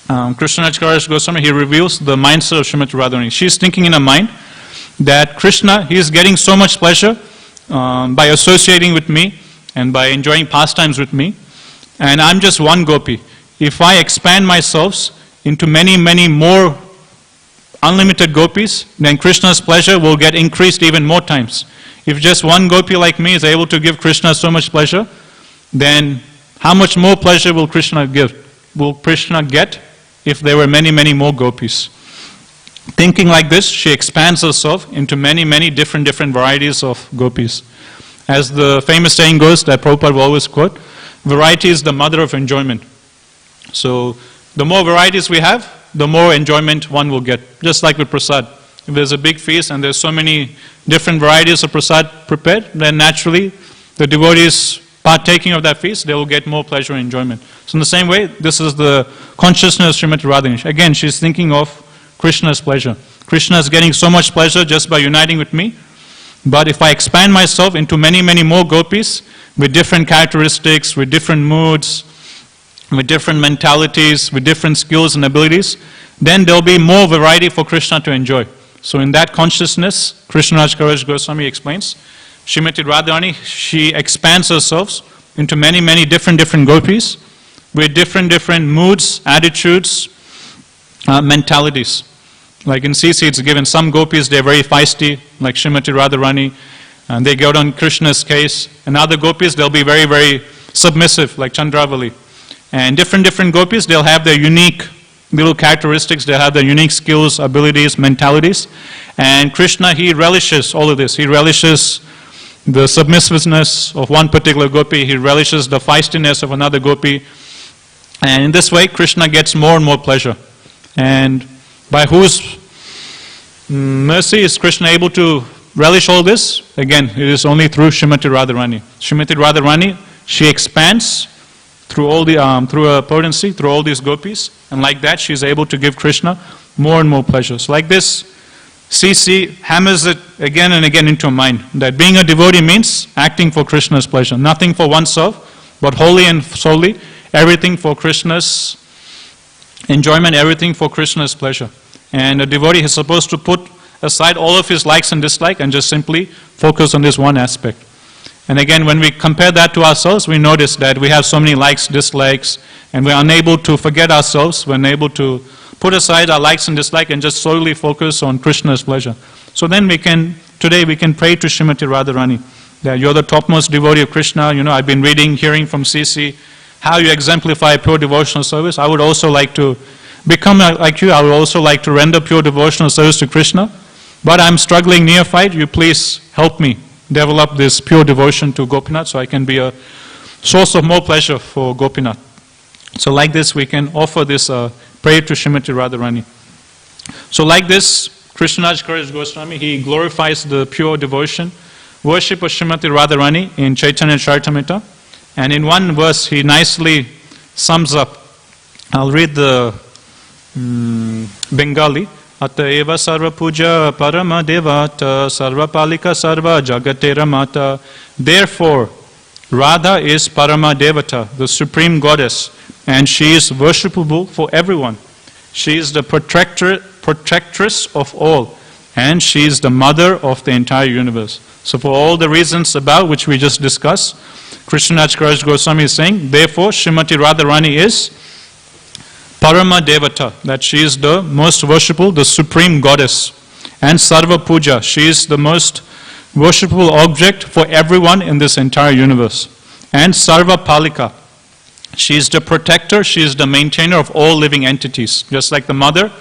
Krishnaraj Kaviraj Goswami, he reveals the mindset of Srimati Radharani. She's thinking in her mind that Krishna, he is getting so much pleasure by associating with me and by enjoying pastimes with me. And I'm just one gopi. If I expand myself into many, many more unlimited gopis, then Krishna's pleasure will get increased even more times. If just one gopi like me is able to give Krishna so much pleasure, then how much more pleasure will Krishna give? Will Krishna get if there were many, many more gopis? Thinking like this, she expands herself into many, many different varieties of gopis. As the famous saying goes that Prabhupada will always quote, variety is the mother of enjoyment. So the more varieties we have, the more enjoyment one will get. Just like with prasad. If there's a big feast and there's so many different varieties of prasad prepared, then naturally the devotees partaking of that feast, they will get more pleasure and enjoyment. So in the same way, this is the consciousness of Srimati Radharani. Again, she's thinking of Krishna's pleasure. Krishna is getting so much pleasure just by uniting with me. But if I expand myself into many, many more gopis with different characteristics, with different moods, with different mentalities, with different skills and abilities, then there will be more variety for Krishna to enjoy. So in that consciousness, Krishnaraj Kaviraj Goswami explains, Srimati Radharani, she expands herself into many, many different gopis with different moods, attitudes, mentalities. Like in CC it's given, some gopis they're very feisty, like Srimati Radharani, and they go on Krishna's case. And other gopis they'll be very, very submissive, like Chandravali. And different gopis, they'll have their unique little characteristics, they'll have their unique skills, abilities, mentalities. And Krishna, he relishes all of this. He relishes the submissiveness of one particular gopi, he relishes the feistiness of another gopi. And in this way, Krishna gets more and more pleasure. And by whose mercy is Krishna able to relish all this? Again, it is only through Srimati Radharani. Srimati Radharani, she expands through all the through her potency, through all these gopis, and like that she is able to give Krishna more and more pleasure. So like this, CC hammers it again and again into mind that being a devotee means acting for Krishna's pleasure, nothing for oneself, but wholly and solely everything for Krishna's enjoyment, everything for Krishna's pleasure. And a devotee is supposed to put aside all of his likes and dislikes and just simply focus on this one aspect. And again, when we compare that to ourselves, we notice that we have so many likes, dislikes, and we're unable to forget ourselves, we're unable to put aside our likes and dislikes and just solely focus on Krishna's pleasure. So then today we can pray to Srimati Radharani, that you're the topmost devotee of Krishna. I've been reading, hearing from CC, how you exemplify pure devotional service. I would also like to become like you. I would also like to render pure devotional service to Krishna. But I'm struggling neophyte. You please help me develop this pure devotion to Gopinath so I can be a source of more pleasure for Gopinath. So like this, we can offer this prayer to Srimati Radharani. So like this, Krishnaraj Kaviraj Goswami, he glorifies the pure devotion, worship of Srimati Radharani in Chaitanya Charitamrita. And in one verse, he nicely sums up. I'll read the Bengali. Atta eva sarva puja parama devata sarva palika sarva jagatera mata. Therefore, Radha is Parama Devata, the supreme goddess, and she is worshipable for everyone. She is the protectress of all, and she is the mother of the entire universe. So for all the reasons above which we just discussed, Krishnaraj Kaviraj Goswami is saying, therefore Srimati Radharani is Parama Devata, that she is the most worshipable, the supreme goddess. And Sarva Puja, she is the most worshipable object for everyone in this entire universe. And Sarva Palika, she is the protector, she is the maintainer of all living entities. Just like the mother,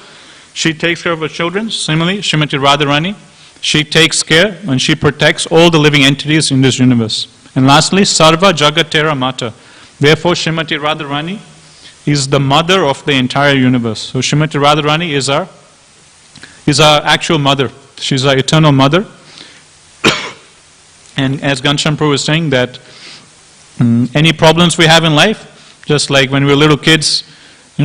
she takes care of her children. Similarly, Srimati Radharani, she takes care and she protects all the living entities in this universe. And lastly, Sarva Jagatera Mata. Therefore, Srimati Radharani is the mother of the entire universe. So Srimati Radharani is our actual mother. She's our eternal mother. And as Ghanshyam Prabhu was saying, that any problems we have in life, just like when we were little kids,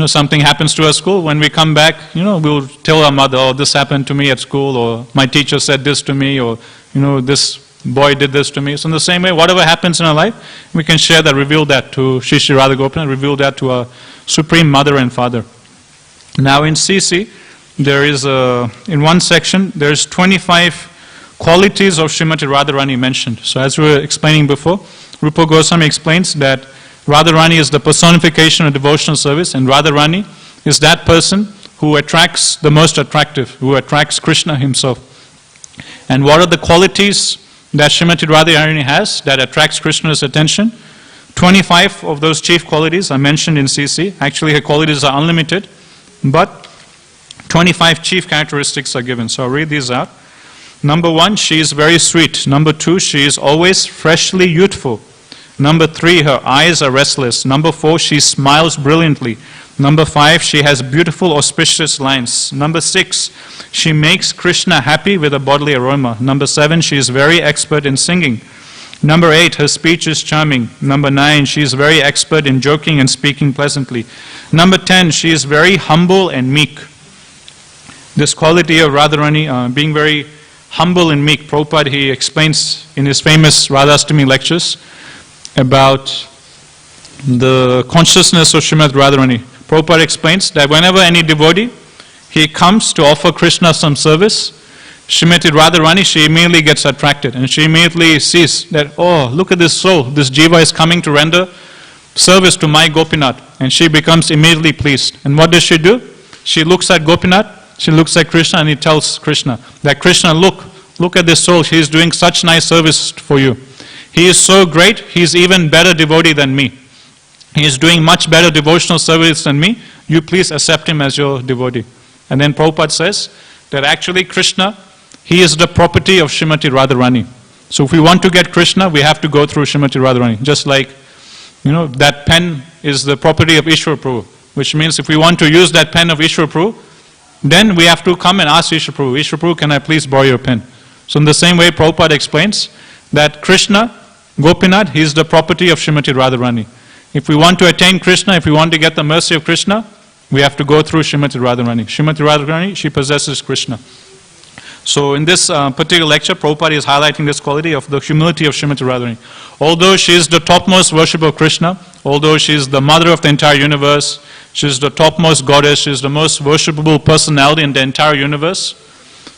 something happens to our school, when we come back, we'll tell our mother, oh, this happened to me at school, or my teacher said this to me, or, this boy did this to me. So in the same way, whatever happens in our life, we can share that, reveal that to Shri Shri Radha Gopinath, reveal that to our Supreme Mother and Father. Now in CC, there is in one section, there's 25 qualities of Srimati Radharani mentioned. So as we were explaining before, Rupa Goswami explains that Radharani is the personification of devotional service, and Radharani is that person who attracts the most attractive, who attracts Krishna himself. And what are the qualities that Srimati Radharani has that attracts Krishna's attention? 25 of those chief qualities are mentioned in CC. Actually, her qualities are unlimited, but 25 chief characteristics are given. So I'll read these out. Number 1, she is very sweet. Number 2, she is always freshly youthful. Number 3, her eyes are restless. Number 4, she smiles brilliantly. Number 5, she has beautiful auspicious lines. Number 6, she makes Krishna happy with a bodily aroma. Number 7, she is very expert in singing. Number 8, her speech is charming. Number 9, she is very expert in joking and speaking pleasantly. Number 10, she is very humble and meek. This quality of Radharani, being very humble and meek, Prabhupada, he explains in his famous Radha Ashtami lectures about the consciousness of Srimati Radharani. Prabhupada explains that whenever any devotee, he comes to offer Krishna some service, Srimati Radharani, she immediately gets attracted and she immediately sees that, oh, look at this soul, this jiva is coming to render service to my Gopinath, and she becomes immediately pleased. And what does she do? She looks at Gopinath, she looks at Krishna, and he tells Krishna that, Krishna, look at this soul, he is doing such nice service for you. He is so great, he is even better devotee than me. He is doing much better devotional service than me. You please accept him as your devotee. And then Prabhupada says that actually Krishna, he is the property of Srimati Radharani. So if we want to get Krishna, we have to go through Srimati Radharani. Just like, that pen is the property of Ishwar Prabhu, which means if we want to use that pen of Ishwar Prabhu, then we have to come and ask Ishwar Prabhu, Ishwar Prabhu, can I please borrow your pen? So in the same way, Prabhupada explains that Krishna, Gopinath, he is the property of Srimati Radharani. If we want to attain Krishna, if we want to get the mercy of Krishna, we have to go through Srimati Radharani. Srimati Radharani, she possesses Krishna. So in this particular lecture, Prabhupada is highlighting this quality of the humility of Srimati Radharani. Although she is the topmost worshipper of Krishna, although she is the mother of the entire universe, she is the topmost goddess, she is the most worshipable personality in the entire universe,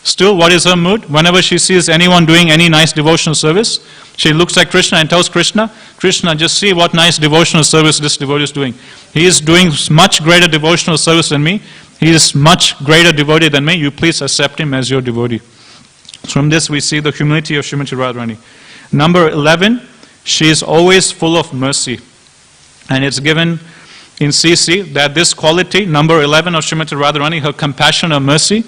still, what is her mood? Whenever she sees anyone doing any nice devotional service, she looks at Krishna and tells Krishna, Krishna, just see what nice devotional service this devotee is doing. He is doing much greater devotional service than me. He is much greater devotee than me. You please accept him as your devotee. So from this we see the humility of Srimati Radharani. Number 11, she is always full of mercy. And it's given in CC that this quality, number 11 of Srimati Radharani, her compassion or mercy,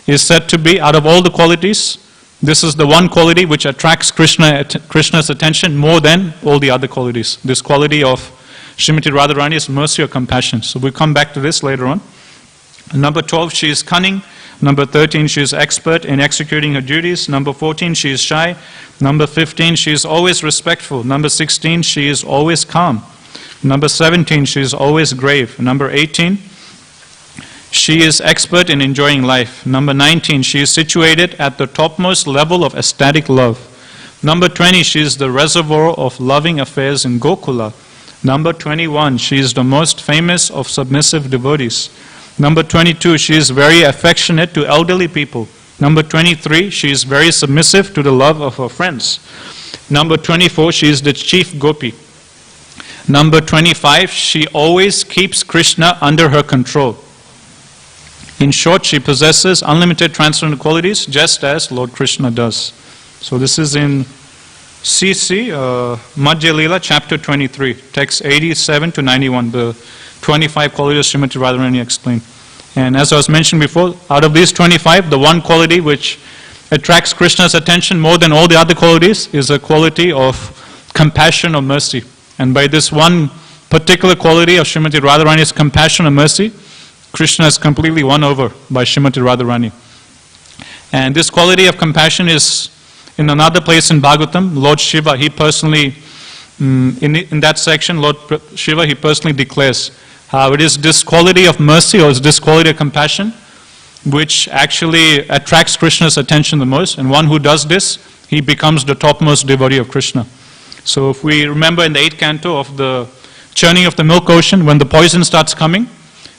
is said to be, out of all the qualities, this is the one quality which attracts Krishna's attention more than all the other qualities. This quality of Srimati Radharani is mercy or compassion. So we'll come back to this later on. Number 12, she is cunning. Number 13, she is expert in executing her duties. Number 14, she is shy. Number 15, she is always respectful. Number 16, she is always calm. Number 17, she is always grave. Number 18, she is expert in enjoying life. Number 19, she is situated at the topmost level of ecstatic love. Number 20, she is the reservoir of loving affairs in Gokula. Number 21, she is the most famous of submissive devotees. Number 22, she is very affectionate to elderly people. Number 23, she is very submissive to the love of her friends. Number 24, she is the chief gopi. Number 25, she always keeps Krishna under her control. In short, she possesses unlimited transcendental qualities just as Lord Krishna does. So this is in CC, Madhya Leela, chapter 23, text 87 to 91, the 25 qualities Srimati Radharani explained. And as I was mentioned before, out of these 25, the one quality which attracts Krishna's attention more than all the other qualities is a quality of compassion or mercy. And by this one particular quality of Srimati Radharani's compassion or mercy, Krishna is completely won over by Srimati Radharani. And this quality of compassion is in another place in Bhagavatam. Lord Shiva, he personally, in that section, Lord Shiva, he personally declares how it is this quality of mercy or this quality of compassion which actually attracts Krishna's attention the most. And one who does this, he becomes the topmost devotee of Krishna. So if we remember in the 8th canto of the churning of the milk ocean, when the poison starts coming,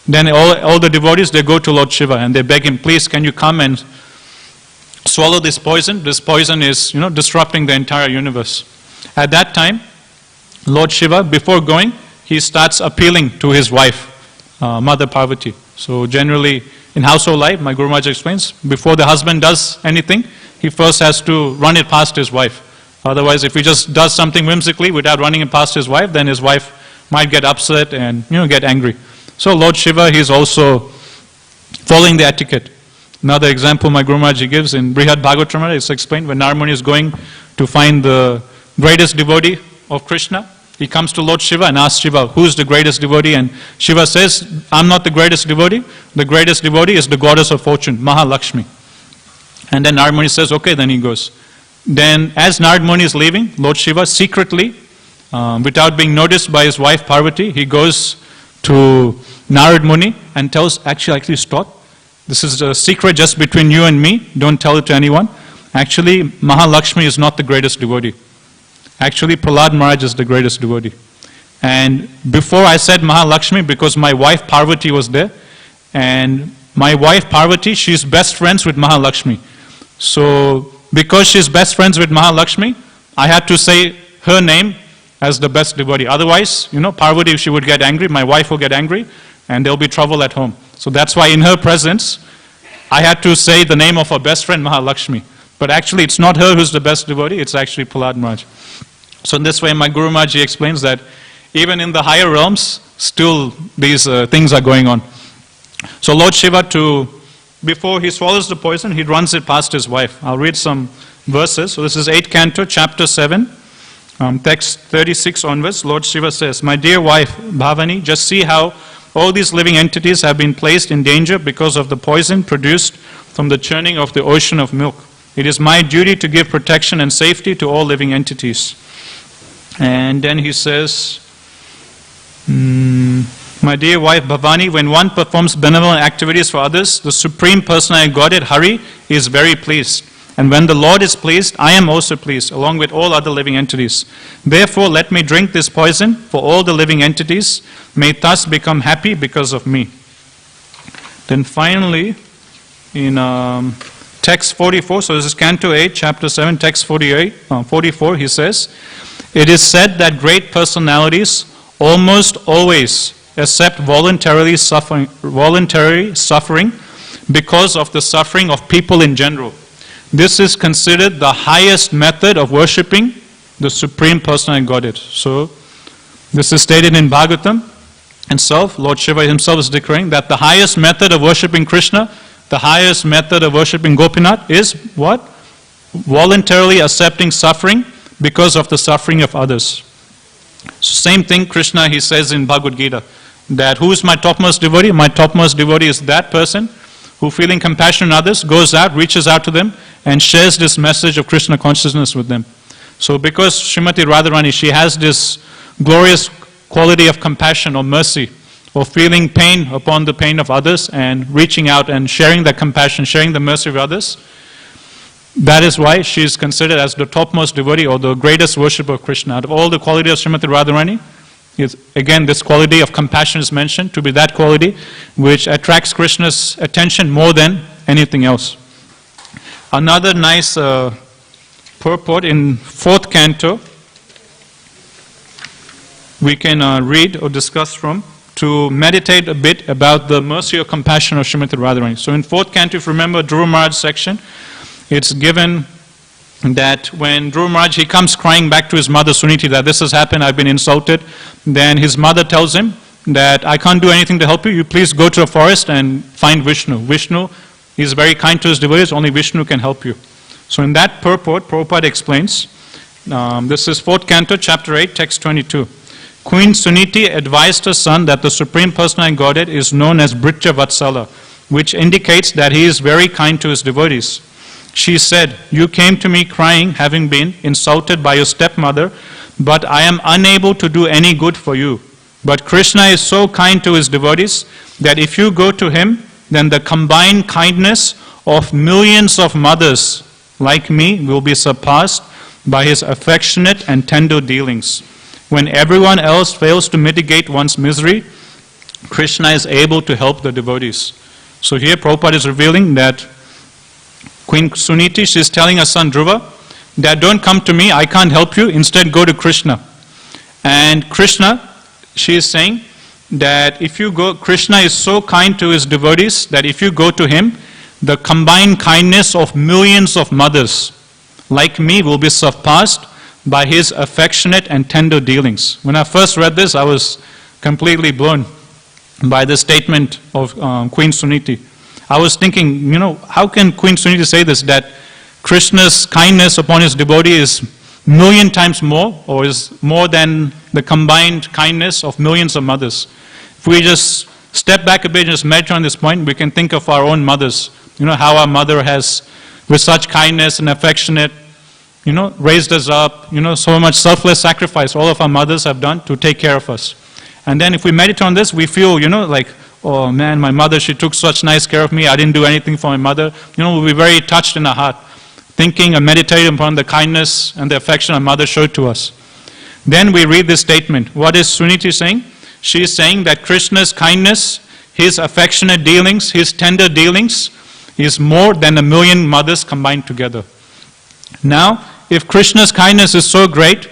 then all the devotees, they go to Lord Shiva and they beg him, please can you come and swallow this poison? This poison is, disrupting the entire universe. At that time, Lord Shiva, before going, he starts appealing to his wife, Mother Parvati. So generally, in household life, my Guru Maharaj explains, before the husband does anything, he first has to run it past his wife. Otherwise, if he just does something whimsically without running it past his wife, then his wife might get upset and, get angry. So Lord Shiva, he is also following the etiquette. Another example my Guru Maharaj gives in Brihad Bhagavatamrita, it's explained when Narad Muni is going to find the greatest devotee of Krishna, he comes to Lord Shiva and asks Shiva, who is the greatest devotee? And Shiva says, I'm not the greatest devotee. The greatest devotee is the goddess of fortune, Mahalakshmi. And then Narad Muni says, okay, then he goes. Then as Narad Muni is leaving, Lord Shiva secretly, without being noticed by his wife Parvati, he goes to Narad Muni and tells, actually stop. This is a secret just between you and me. Don't tell it to anyone. Actually, Mahalakshmi is not the greatest devotee. Actually, Prahlad Maharaj is the greatest devotee. And before I said Mahalakshmi, because my wife Parvati was there, and my wife Parvati, she's best friends with Mahalakshmi. So, because she's best friends with Mahalakshmi, I had to say her name as the best devotee. Otherwise, Parvati, she would get angry, my wife will get angry, and there'll be trouble at home. So that's why in her presence, I had to say the name of her best friend, Mahalakshmi. But actually, it's not her who's the best devotee, it's actually Prahlad Maharaj. So in this way, my Guru Maharaj explains that even in the higher realms, still these things are going on. So Lord Shiva, before he swallows the poison, he runs it past his wife. I'll read some verses. So this is 8th Canto, chapter 7, text 36 onwards. Lord Shiva says, "My dear wife, Bhavani, just see how all these living entities have been placed in danger because of the poison produced from the churning of the ocean of milk. It is my duty to give protection and safety to all living entities." And then he says, "My dear wife Bhavani, when one performs benevolent activities for others, the Supreme Personality of Godhead, Hari, is very pleased. And when the Lord is pleased, I am also pleased, along with all other living entities. Therefore, let me drink this poison for all the living entities, may thus become happy because of me." Then finally, in text 44, so this is Canto 8, chapter 7, text 44, he says, "It is said that great personalities almost always accept voluntary suffering because of the suffering of people in general. This is considered the highest method of worshipping the Supreme Personality Godhead." So, this is stated in Bhagavatam himself. Lord Shiva himself is declaring that the highest method of worshipping Krishna, the highest method of worshipping Gopinath is what? Voluntarily accepting suffering because of the suffering of others. Same thing Krishna, he says in Bhagavad Gita, that who is my topmost devotee? My topmost devotee is that person who, feeling compassion on others, goes out, reaches out to them, and shares this message of Krishna consciousness with them. So because Srimati Radharani, she has this glorious quality of compassion or mercy, or feeling pain upon the pain of others, and reaching out and sharing that compassion, sharing the mercy of others, that is why she is considered as the topmost devotee or the greatest worshipper of Krishna. Out of all the qualities of Srimati Radharani, again, this quality of compassion is mentioned to be that quality which attracts Krishna's attention more than anything else. Another nice purport in 4th Canto, we can read or discuss from to meditate a bit about the mercy or compassion of Srimati Radharani. So in 4th Canto, if you remember Dhruva Maharaj section, it's given that when Dhruva Maharaj, he comes crying back to his mother Suniti that this has happened, I've been insulted. Then his mother tells him that I can't do anything to help you, you please go to a forest and find Vishnu. Vishnu is very kind to his devotees, only Vishnu can help you. So in that purport, Prabhupada explains, this is 4th Canto, chapter 8, text 22. Queen Suniti advised her son that the Supreme Personality Godhead is known as Bhrija Vatsala, which indicates that he is very kind to his devotees. She said, "You came to me crying, having been insulted by your stepmother, but I am unable to do any good for you. But Krishna is so kind to his devotees that if you go to him, then the combined kindness of millions of mothers like me will be surpassed by his affectionate and tender dealings. When everyone else fails to mitigate one's misery, Krishna is able to help the devotees." So here Prabhupada is revealing that Queen Suniti, she is telling her son Dhruva that don't come to me, I can't help you, instead go to Krishna. And Krishna, she is saying that if you go, Krishna is so kind to his devotees that if you go to him, the combined kindness of millions of mothers like me will be surpassed by his affectionate and tender dealings. When I first read this, I was completely blown by the statement of Queen Suniti. I was thinking, how can Queen Suniti say this, that Krishna's kindness upon his devotee is million times more, or is more than the combined kindness of millions of mothers. If we just step back a bit and just meditate on this point, we can think of our own mothers. How our mother has, with such kindness and affectionate, raised us up, so much selfless sacrifice all of our mothers have done to take care of us. And then if we meditate on this, we feel, like, oh man, my mother, she took such nice care of me, I didn't do anything for my mother. We'll be very touched in our heart, thinking and meditating upon the kindness and the affection our mother showed to us. Then we read this statement. What is Suniti saying? She is saying that Krishna's kindness, his affectionate dealings, his tender dealings is more than 1,000,000 mothers combined together. Now, if Krishna's kindness is so great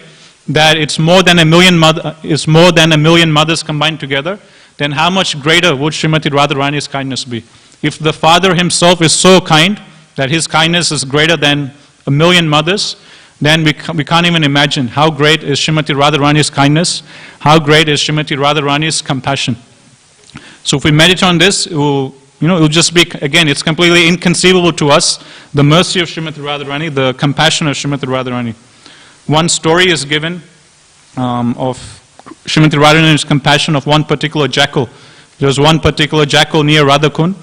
that it's more than 1,000,000 mothers combined together, then how much greater would Srimati Radharani's kindness be? If the Father himself is so kind that his kindness is greater than 1,000,000 mothers, then we can't even imagine how great is Srimati Radharani's kindness, how great is Srimati Radharani's compassion. So if we meditate on this, it will just be, again, it's completely inconceivable to us, the mercy of Srimati Radharani, the compassion of Srimati Radharani. One story is given of Srimati Radharani's compassion of one particular jackal. There was one particular jackal near Radhakund,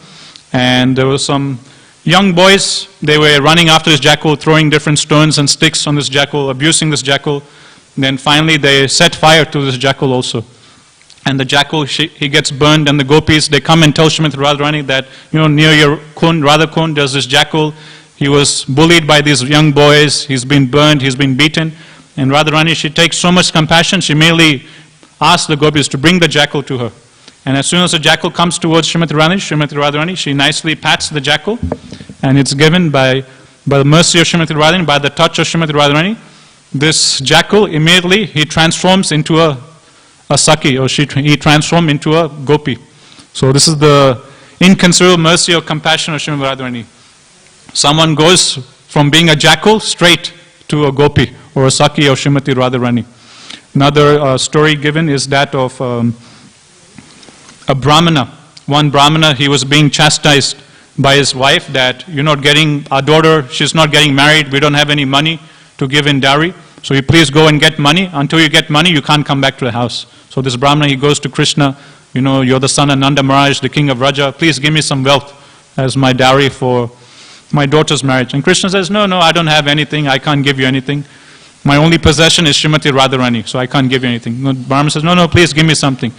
and there were some young boys. They were running after this jackal, throwing different stones and sticks on this jackal, abusing this jackal. And then finally they set fire to this jackal also. And the jackal, he gets burned, and the gopis, they come and tell Srimati Radharani that, near your kund, Radhakund, there's this jackal. He was bullied by these young boys. He's been burned, he's been beaten. And Radharani, she takes so much compassion, she merely asks the gopis to bring the jackal to her. And as soon as the jackal comes towards Srimati Radharani, she nicely pats the jackal, and it's given by the mercy of Srimati Radharani, by the touch of Srimati Radharani. This jackal immediately, he transforms into a Saki, or he transforms into a gopi. So this is the inconceivable mercy or compassion of Srimati Radharani. Someone goes from being a jackal straight to a gopi, or a Saki of Srimati Radharani. Another story given is that of a Brahmana. One Brahmana, he was being chastised by his wife that, our daughter, she's not getting married, we don't have any money to give in dowry, so you please go and get money. Until you get money, you can't come back to the house. So this Brahmana, he goes to Krishna, you're the son of Nanda Maharaj, the king of Raja, please give me some wealth as my dowry for my daughter's marriage. And Krishna says, no, I don't have anything, I can't give you anything. My only possession is Srimati Radharani, so I can't give you anything. Brahmana says, no, please give me something.